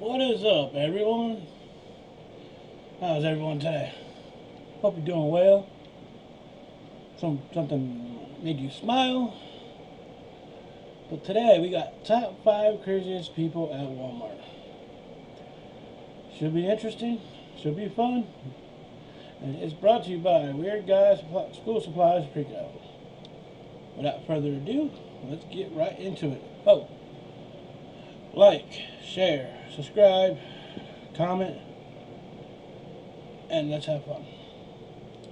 What is up, everyone? How's everyone today? Hope you're doing well. Something made you smile. But today we got top 5 craziest people at Walmart. Should be interesting. Should be fun. And it's brought to you by Weird Guy School Supplies Preco. Without further ado, let's get right into it. Oh, like, share, subscribe, comment, and let's have fun.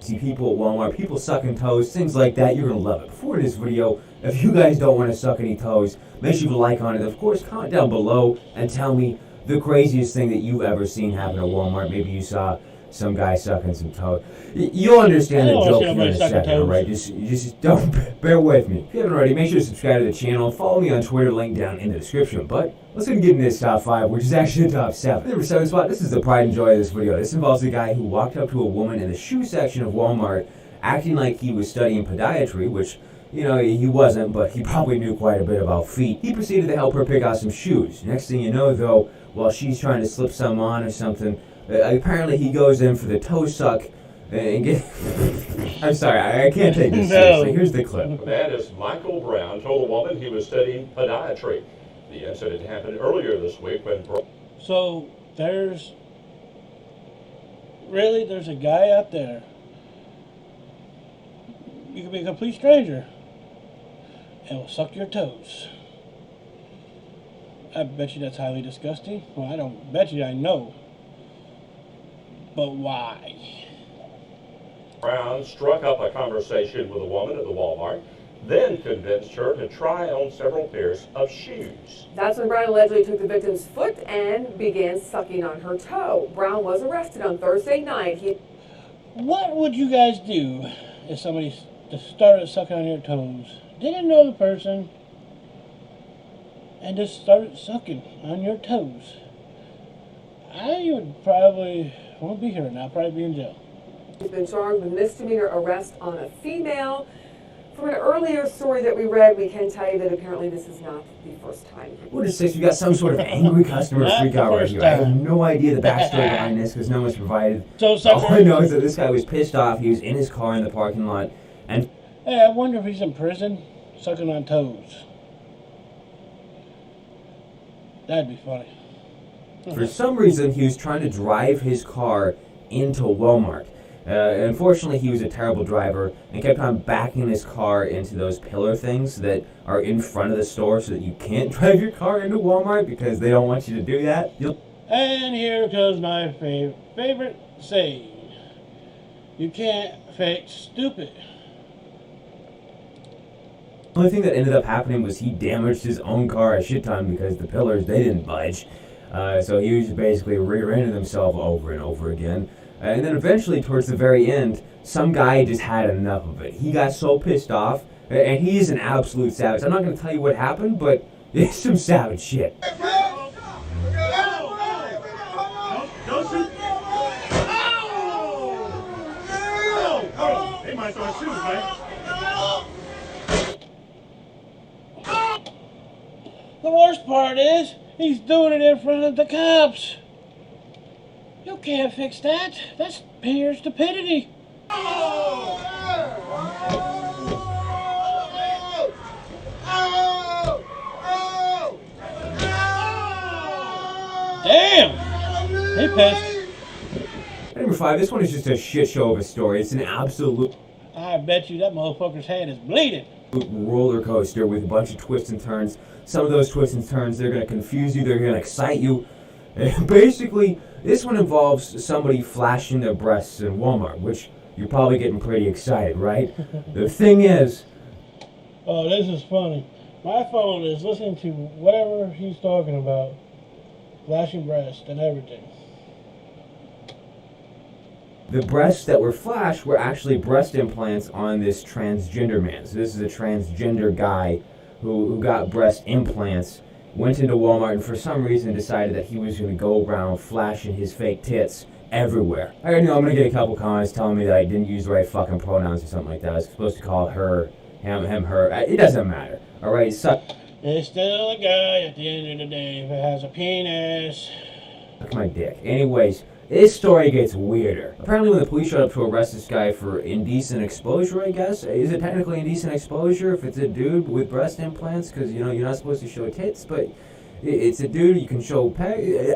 See people at Walmart, people sucking toes, things like that, you're going to love it. Before this video, if you guys don't want to suck any toes, make sure you like on it. Of course, comment down below and tell me the craziest thing that you've ever seen happen at Walmart. Maybe you saw some guy sucking some toes. You'll understand the joke here in a second, alright? Just don't, bear with me. If you haven't already, make sure to subscribe to the channel. Follow me on Twitter, link down in the description. But let's get into this top 5, which is actually the top 7. Number 7 spot, this is the pride and joy of this video. This involves a guy who walked up to a woman in the shoe section of Walmart, acting like he was studying podiatry, which, you know, he wasn't, but he probably knew quite a bit about feet. He proceeded to help her pick out some shoes. Next thing you know, though, while she's trying to slip some on or something, apparently he goes in for the toe suck and get... I'm sorry, I can't take this seriously. Here's the clip. The man is Michael Brown, told a woman he was studying podiatry. The incident happened earlier this week when... So, there's a guy out there. You could be a complete stranger and will suck your toes. I bet you that's highly disgusting. Well, I don't bet you, I know. But why? Brown struck up a conversation with a woman at the Walmart, then convinced her to try on several pairs of shoes. That's when Brown allegedly took the victim's foot and began sucking on her toe. Brown was arrested on Thursday night. What would you guys do if somebody just started sucking on your toes, didn't know the person, and just started sucking on your toes? I would probably, won't be here now, probably be in jail. He's been charged with misdemeanor arrest on a female. From an earlier story that we read, we can tell you that apparently this is not the first time. What is this? We got some sort of angry customer freak out right here. I have no idea the backstory behind this because no one's provided. So, all I know is that this guy was pissed off. He was in his car in the parking lot. And hey, I wonder if he's in prison sucking on toes. That'd be funny. For some reason, he was trying to drive his car into Walmart. Unfortunately, he was a terrible driver and kept on backing his car into those pillar things that are in front of the store so that you can't drive your car into Walmart because they don't want you to do that. And here comes my favorite saying. You can't fake stupid. The only thing that ended up happening was he damaged his own car a shit ton because the pillars, they didn't budge. So he was basically rear-ended himself over and over again. And then eventually, towards the very end, some guy just had enough of it. He got so pissed off, and he is an absolute savage. I'm not going to tell you what happened, but it's some savage shit. Don't shoot. Oh! They might start shooting, man. The worst part is, he's doing it in front of the cops. You can't fix that. That's pure stupidity. Damn! He pissed. Number 5, this one is just a shit show of a story. It's an absolute... I bet you that motherfucker's head is bleeding. Roller coaster with a bunch of twists and turns. Some of those twists and turns, they're going to confuse you, they're going to excite you. And basically, this one involves somebody flashing their breasts in Walmart, which you're probably getting pretty excited, right? The thing is... Oh, this is funny. My phone is listening to whatever he's talking about. Flashing breast and everything. The breasts that were flashed were actually breast implants on this transgender man. So this is a transgender guy who got breast implants, went into Walmart, and for some reason decided that he was going to go around flashing his fake tits everywhere. I already know I'm going to get a couple comments telling me that I didn't use the right fucking pronouns or something like that. I was supposed to call her, him, her. It doesn't matter. Alright, so... It's still a guy at the end of the day. If it has a penis, Suck my dick. Anyways, this story gets weirder. Apparently when the police showed up to arrest this guy for indecent exposure, I guess. Is it technically indecent exposure if it's a dude with breast implants? Because, you know, you're not supposed to show tits, but it's a dude, you can show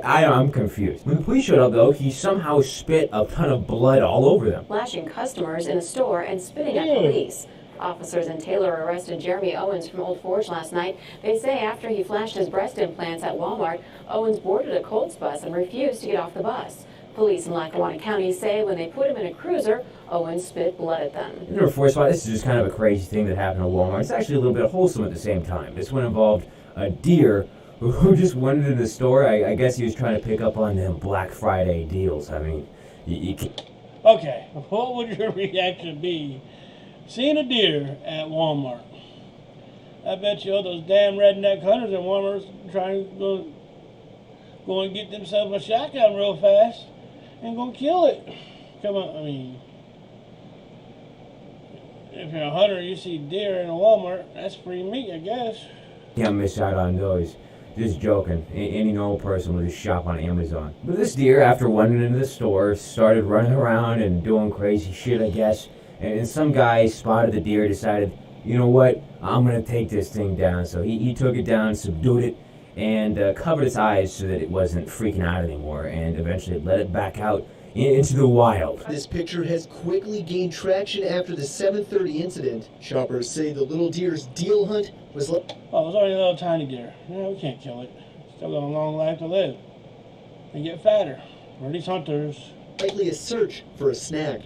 I'm confused. When the police showed up, though, he somehow spit a ton of blood all over them. Flashing customers in a store and spitting at police. Officers in Taylor arrested Jeremy Owens from Old Forge last night. They say after he flashed his breast implants at Walmart, Owens boarded a Colts bus and refused to get off the bus. Police in Lackawanna County say when they put him in a cruiser, Owens spit blood at them. In number 4 spot, this is just kind of a crazy thing that happened at Walmart. It's actually a little bit wholesome at the same time. This one involved a deer who just went into the store. I guess he was trying to pick up on them Black Friday deals. I mean, you can't... Okay, what would your reaction be seeing a deer at Walmart? I bet you all those damn redneck hunters at Walmart trying to go and get themselves a shotgun real fast and go kill it. Come on, I mean, if you're a hunter and you see deer in a Walmart, that's free meat, I guess. Can't miss out on those. Just joking. Any normal person will just shop on Amazon. But this deer, after wandering into the store, started running around and doing crazy shit, I guess. And some guy spotted the deer, decided, you know what, I'm going to take this thing down. So he took it down, subdued it, and covered its eyes so that it wasn't freaking out anymore. And eventually let it back out into the wild. This picture has quickly gained traction after the 7:30 incident. Shoppers say the little deer's deal hunt was Oh, it was only a little tiny deer. Yeah, we can't kill it. Still got a long life to live. And get fatter. For these hunters. likely a search for a snack.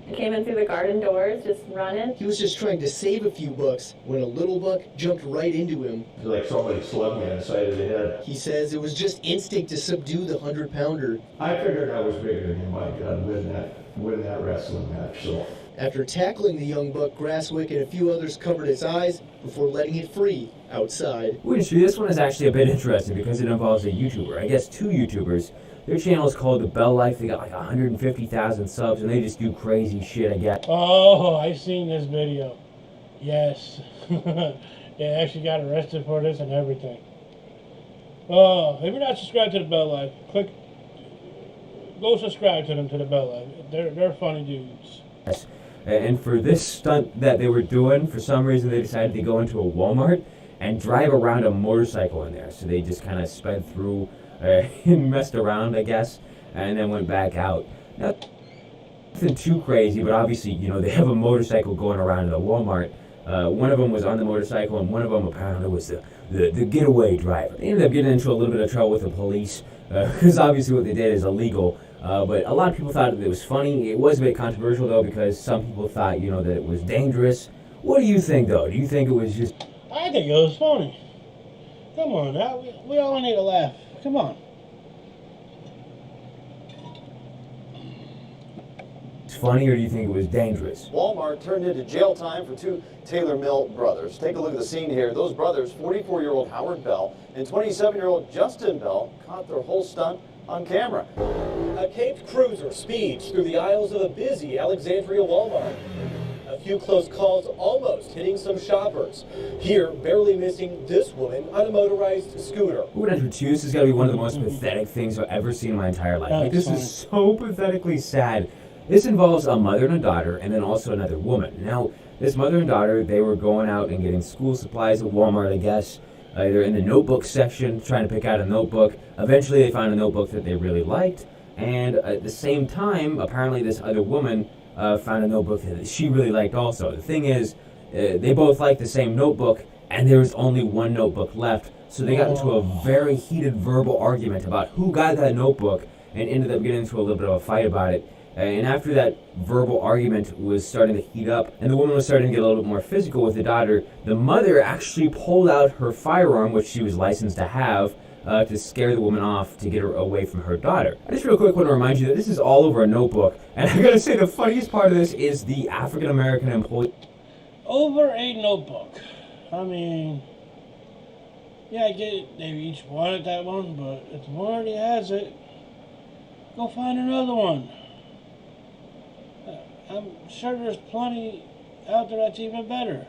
I came in through the garden doors, just running. He was just trying to save a few bucks when a little buck jumped right into him. It's like somebody slugged me on the side of the head. He says it was just instinct to subdue the 100-pounder. I figured I was bigger than him. I could win that wrestling match, so. After tackling the young buck, Grasswick and a few others covered its eyes before letting it free outside. This one is actually a bit interesting because it involves a YouTuber. I guess two YouTubers. Their channel is called The Bell Life. They got like 150,000 subs, and they just do crazy shit, I guess. Oh, I seen this video. Yes. They actually got arrested for this and everything. Oh, if you're not subscribed to The Bell Life, go subscribe to them, to The Bell Life. They're funny dudes. Yes. And for this stunt that they were doing, for some reason they decided to go into a Walmart and drive around a motorcycle in there. So they just kind of sped through and messed around, I guess, and then went back out. Nothing too crazy, but obviously, you know, they have a motorcycle going around the Walmart. One of them was on the motorcycle, and one of them apparently was the getaway driver. They ended up getting into a little bit of trouble with the police, because obviously what they did is illegal. But a lot of people thought it was funny. It was a bit controversial, though, because some people thought, you know, that it was dangerous. What do you think, though? Do you think it was just... I think it was funny. Come on, now, we all need a laugh. Come on. It's funny, or do you think it was dangerous? Walmart turned into jail time for two Taylor Mill brothers. Take a look at the scene here. Those brothers, 44-year-old Howard Bell and 27-year-old Justin Bell, caught their whole stunt on camera. A caped cruiser speeds through the aisles of a busy Alexandria Walmart. A few close calls almost hitting some shoppers. Here, barely missing this woman on a motorized scooter. Who would enter two? This has got to be one of the most pathetic things I've ever seen in my entire life. Like, this is so pathetically sad. This involves a mother and a daughter, and then also another woman. Now, this mother and daughter, they were going out and getting school supplies at Walmart, I guess. They're in the notebook section, trying to pick out a notebook. Eventually, they found a notebook that they really liked. And at the same time, apparently this other woman found a notebook that she really liked also. The thing is, they both liked the same notebook, and there was only one notebook left. So they got into a very heated verbal argument about who got that notebook, and ended up getting into a little bit of a fight about it. And after that verbal argument was starting to heat up, and the woman was starting to get a little bit more physical with the daughter, the mother actually pulled out her firearm, which she was licensed to have, to scare the woman off, to get her away from her daughter. I just real quick want to remind you that this is all over a notebook, and I gotta say the funniest part of this is the African-American employee. Over a notebook. I mean, yeah, I get it. They each wanted that one, but if one already has it, go find another one. I'm sure there's plenty out there that's even better.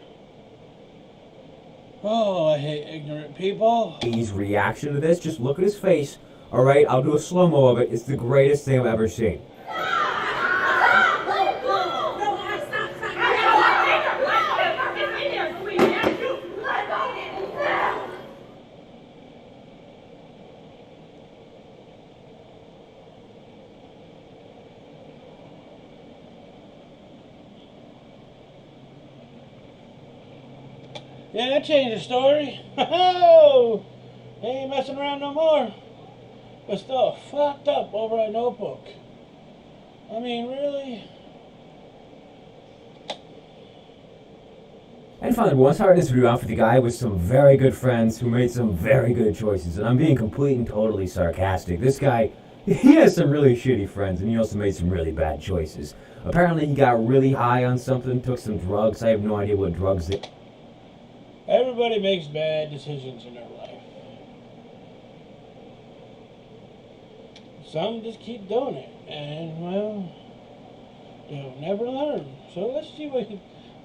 Oh, I hate ignorant people. His reaction to this, just look at his face. Alright, I'll do a slow-mo of it. It's the greatest thing I've ever seen. Yeah, that changed the story. Oh, they ain't messing around no more. But still fucked up over a notebook. I mean, really? And finally, once I started this video off with a guy with some very good friends who made some very good choices. And I'm being completely and totally sarcastic. This guy, he has some really shitty friends, and he also made some really bad choices. Apparently, he got really high on something, took some drugs. I have no idea what drugs they... Everybody makes bad decisions in their life. Some just keep doing it, and well, they'll never learn. So let's see what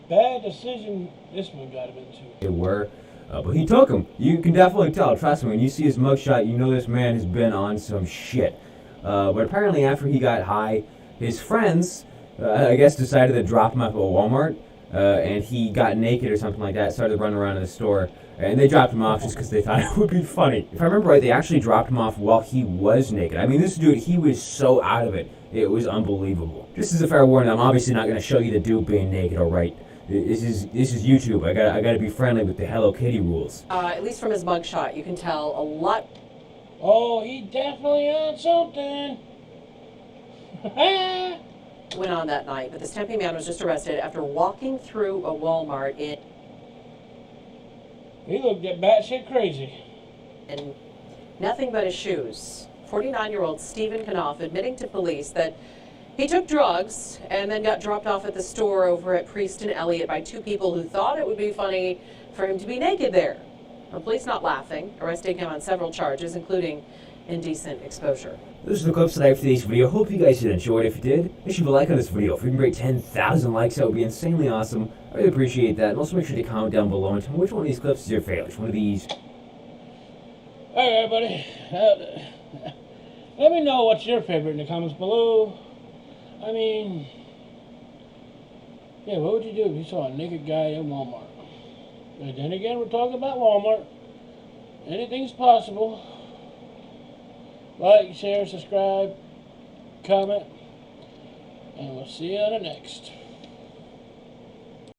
bad decision this one got him into. They were, but he took them. You can definitely tell. Trust me, when you see his mugshot, you know this man has been on some shit. But apparently, after he got high, his friends, I guess, decided to drop him off at Walmart. And he got naked or something like that, started running around in the store, and they dropped him off just because they thought it would be funny. If I remember right, they actually dropped him off while he was naked. I mean, this dude, he was so out of it, it was unbelievable. Just as a fair warning, I'm obviously not going to show you the dude being naked, alright? This is YouTube. I gotta be friendly with the Hello Kitty rules. At least from his mugshot, you can tell a lot. Oh, he definitely on something. Went on that night, but this Tempe man was just arrested after walking through a Walmart in... He looked at batshit crazy. And nothing but his shoes. 49-year-old Stephen Knopf admitting to police that he took drugs and then got dropped off at the store over at Priest and Elliott by two people who thought it would be funny for him to be naked there. The police not laughing, arresting him on several charges, including indecent exposure. Those are the clips that I have for today's video. Hope you guys did enjoy it. If you did, make sure you like on this video. If we can break 10,000 likes, that would be insanely awesome. I really appreciate that. And also make sure to comment down below and tell me which one of these clips is your favorite. Which one of these? Alright, buddy. Let me know what's your favorite in the comments below. I mean, yeah, what would you do if you saw a naked guy in Walmart? But then again, we're talking about Walmart. Anything's possible. Like, share, subscribe, comment, and we'll see you on the next.